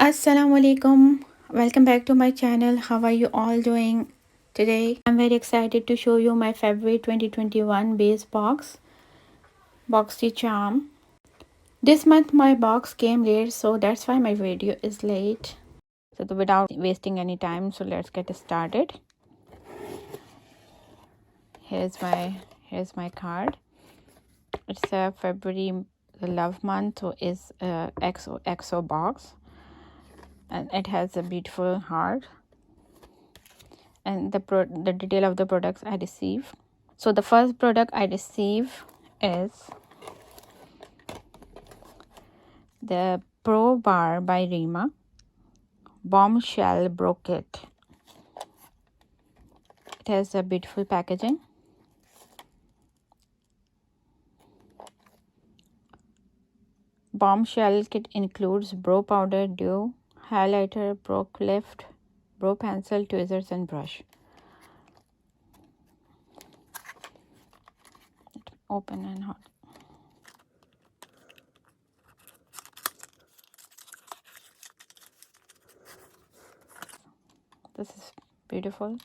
Assalamu alaikum. Welcome back to my channel. How are you all doing today? I'm very excited to show you my favorite 2021 base box, Boxy charm. This month my box came late, so that's why my video is late. So without wasting any time, so let's get started. Here's my card. It's a February love month, so it's a XO box, and it has a beautiful heart and the detail of the products I receive. So the first product I receive is the Pro Bar by Rima Bombshell Brocade. It has a beautiful packaging. Bombshell kit includes brow powder, dew, highlighter, brow lift, brow pencil, tweezers and brush. Open and hot. This is beautiful.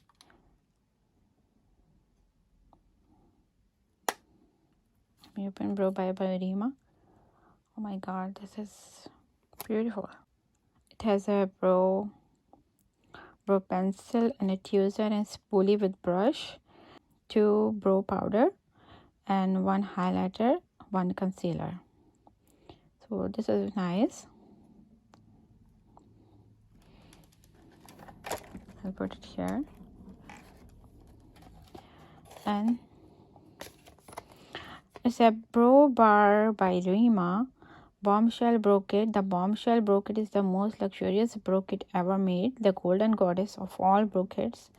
Open Brow by Rima. Oh my god, this is beautiful. It has a brow pencil and a tweezer and spoolie with brush, 2 brow powder and 1 highlighter, 1 concealer. So this is nice. I'll put it here. And it's a Brow Bar by Rima Bombshell Brocade. The Bombshell Brocade is the most luxurious brocade ever made, the golden goddess of all brocades.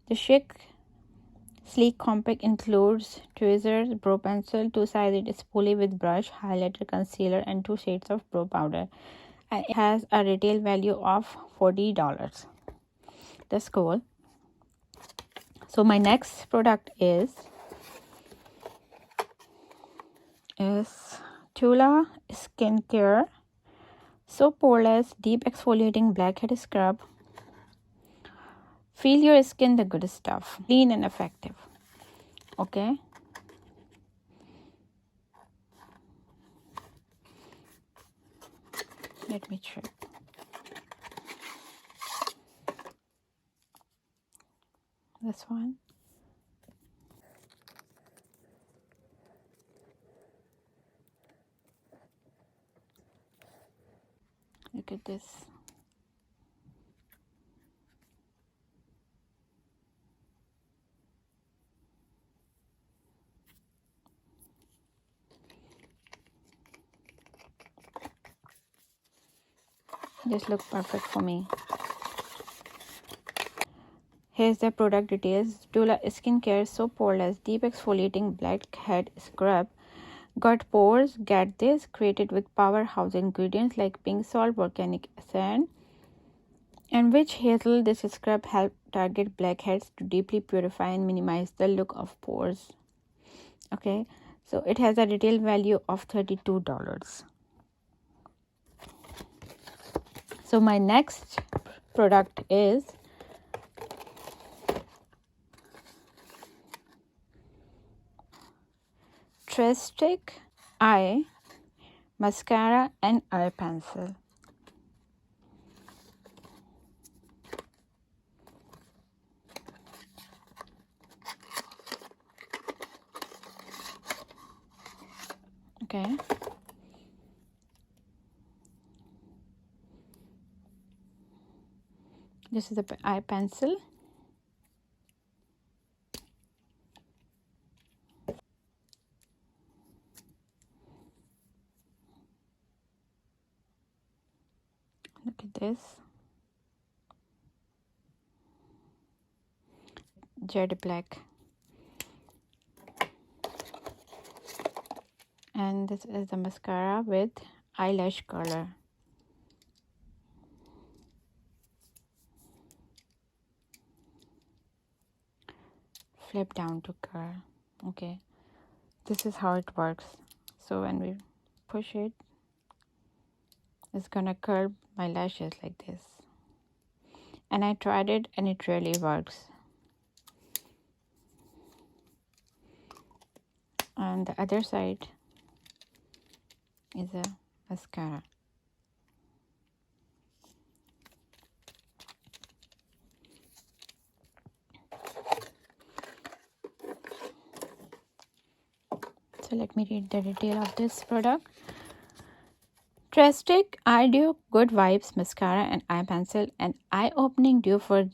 The chic, sleek compact includes tweezers, brow pencil, 2-sided spoolie with brush, highlighter, concealer, and 2 shades of brow powder. And it has a retail value of $40. That's cool. So my next product is Tula Skincare Soap Poreless Deep Exfoliating Blackhead Scrub. Feel your skin the good stuff. Clean and effective. Okay. Let me check. This one. Look at this. This looks perfect for me. Here's the product details. Tula Skincare Soap Poreless Deep Exfoliating Blackhead Scrub. Got pores, get this, created with powerhouse ingredients like pink salt, volcanic sand, and witch hazel. This scrub helps target blackheads to deeply purify and minimize the look of pores. Okay, so it has a retail value of $32. So my next product is Stick Eye Mascara and Eye Pencil. Okay. This is the eye pencil. Look at this. Jet black. And this is the mascara with eyelash color. Flip down to curl. Okay, this is how it works. So when we push it, It's gonna curl my lashes like this. And I tried it and it really works. And the other side is a mascara. So let me read the detail of this product. Drastic Eye Dew Good Vibes Mascara and Eye Pencil, an eye-opening dew for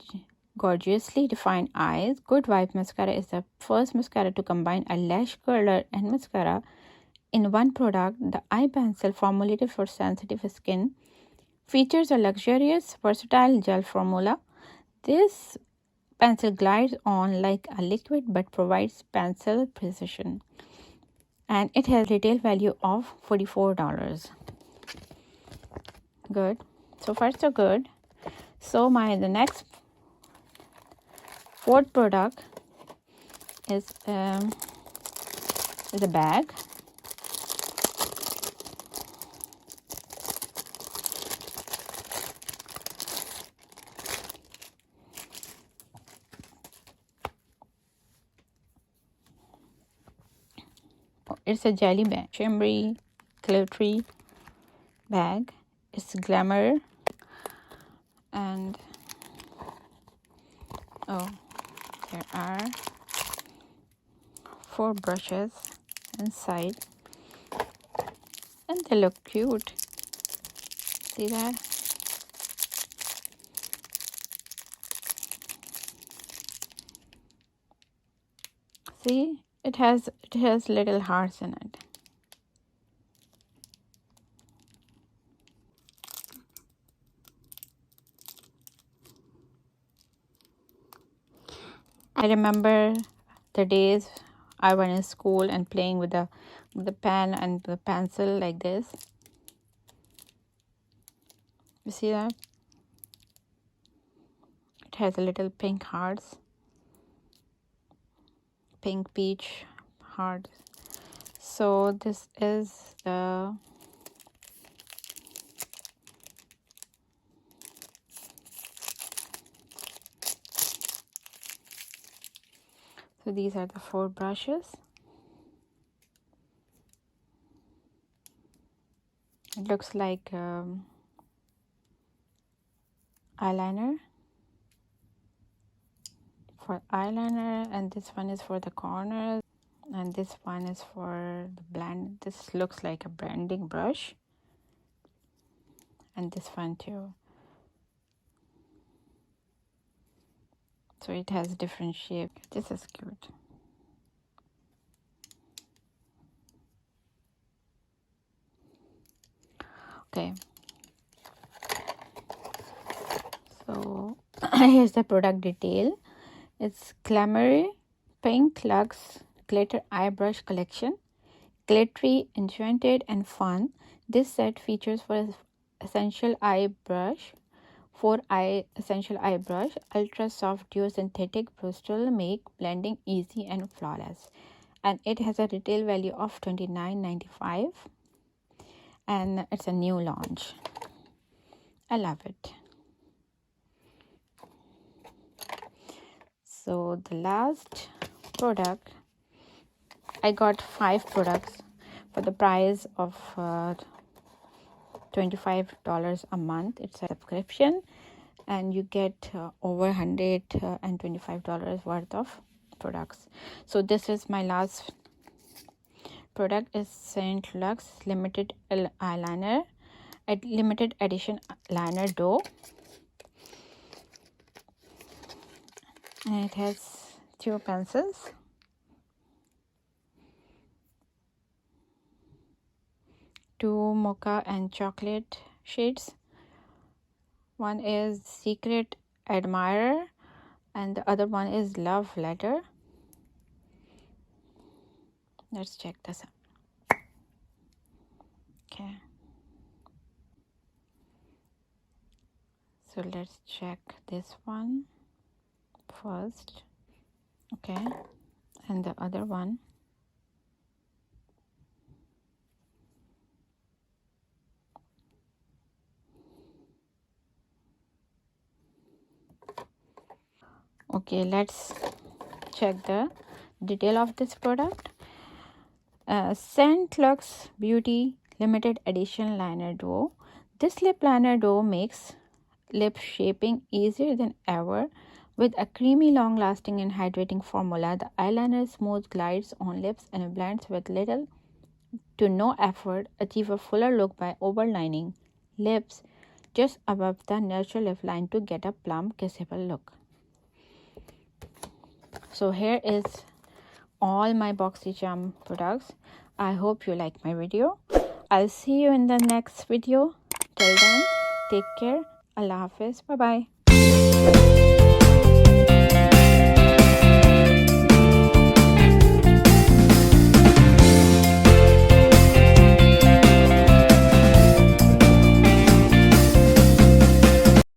gorgeously defined eyes. Good Vibes Mascara is the first mascara to combine a lash curler and mascara in one product. The eye pencil, formulated for sensitive skin, features a luxurious, versatile gel formula. This pencil glides on like a liquid but provides pencil precision. And it has retail value of $44. Good. So far so good. So the next fourth product is a bag. It's a jelly bag, shimmery, glittery bag. It's glamour, and there are 4 brushes inside, and they look cute. See that? See, it has little hearts in it. I remember the days I went in school and playing with the pen and the pencil like this. You see that? It has a little pink hearts, pink peach hearts. So this is the so these are the 4 brushes. It looks like eyeliner for eyeliner, and this one is for the corners, and this one is for the blend. This looks like a blending brush, and this one too. So it has different shape. This is cute. Okay, so here's the product detail. It's Glamour Pink Lux Glitter Eye Brush Collection. Glittery, enchanted, and fun. This set features for essential eye brush, 4-eye essential eye brush, ultra soft duo synthetic bristles make blending easy and flawless. And it has a retail value of $29.95, and it's a new launch. I love it. So the last product, I got 5 products for the price of $25 a month. It's a subscription, and you get over $125 worth of products. So this is my last product. Is Saint Lux limited eyeliner, limited edition liner dough, and it has 2 pencils. Two mocha and chocolate shades. One is Secret Admirer and the other one is Love Letter. Let's check this out. Okay, so let's check this one first. Okay, and the other one. Okay, let's check the detail of this product. Scent Lux Beauty Limited Edition Liner Duo. This lip liner duo makes lip shaping easier than ever. With a creamy, long-lasting and hydrating formula, the eyeliner smooth glides on lips and blends with little to no effort. Achieve a fuller look by overlining lips just above the natural lip line to get a plump, kissable look. So here is all my Boxy Charm products. I hope you like my video. I'll see you in the next video. Till then, take care. Allah Hafiz. Bye bye.